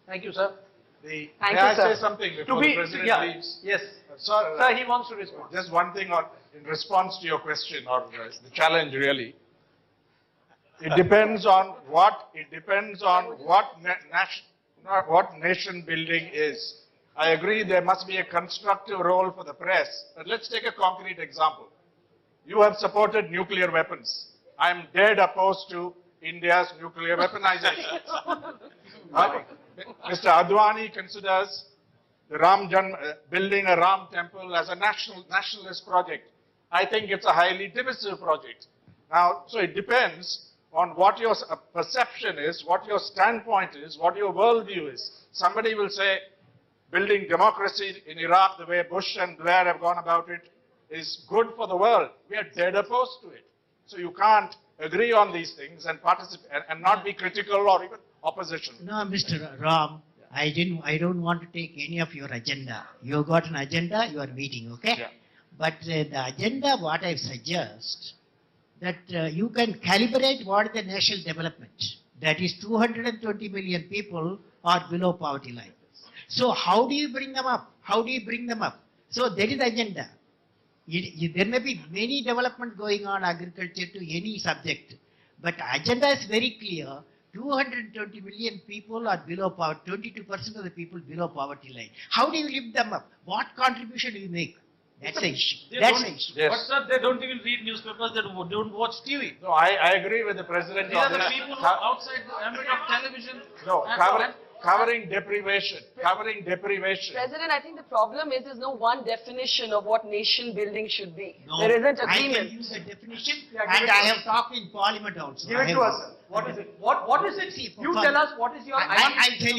Thank you, sir. May Thank I you, sir. say something before the President leaves? Yes. Sir, Sir, he wants to respond. just one thing in response to your question or the challenge really. It depends on what nation building is. I agree there must be a constructive role for the press, but let's take a concrete example. You have supported nuclear weapons. I am dead opposed to India's nuclear weaponization. Mr. Advani considers the building a Ram temple as a nationalist project. I think it's a highly divisive project. Now, so it depends on what your perception is, what your standpoint is, what your worldview is. Somebody will say building democracy in Iraq the way Bush and Blair have gone about it is good for the world. We are dead opposed to it. So you can't agree on these things and participate and not be critical or even opposition. No, Mr. Ram, I don't want to take any of your agenda. You got an agenda, you are meeting, okay? Yeah. But the agenda, what I suggest, that you can calibrate what is the national development. That is 220 million people are below poverty line. So how do you bring them up? How do you bring them up? So that is the agenda. There may be many development going on agriculture to any subject, but agenda is very clear. 220 million people are below poverty, 22% of the people below poverty line. How do you lift them up? What contribution do you make? That's the issue. That's the issue. Yes. But sir, they don't even read newspapers, they don't watch TV. No, I agree with the President. These are the people who are outside the ambit of television. No, covering deprivation. President, I think the problem is there's no one definition of what nation building should be. No, there isn't I agreement. can use a definition, and I have talked in Parliament also. Give it to us, sir. What is it? What is it? See, You tell us what is your I tell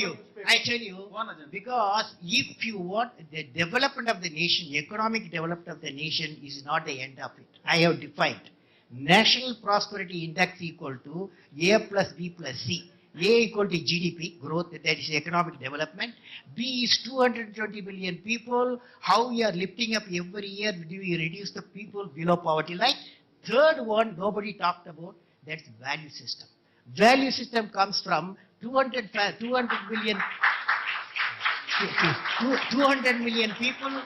you, One agenda. because if you want the development of the nation, economic development of the nation is not the end of it. I have defined national prosperity index equal to A plus B plus C. A equal to GDP, growth, that is economic development. B is 220 million people. How we are lifting up every year, do we reduce the people below poverty line? Third one, nobody talked about, that's value system. Value system comes from 200 million people,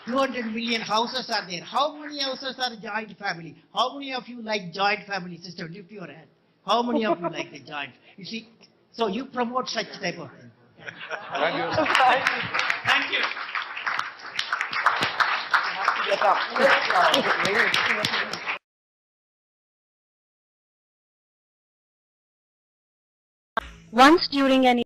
200 million houses are there. How many houses are joint family? How many of you like joint family system? Lift your hand. How many of you like the joint? You see, so you promote such type of thing. Thank you. Thank you. Once during an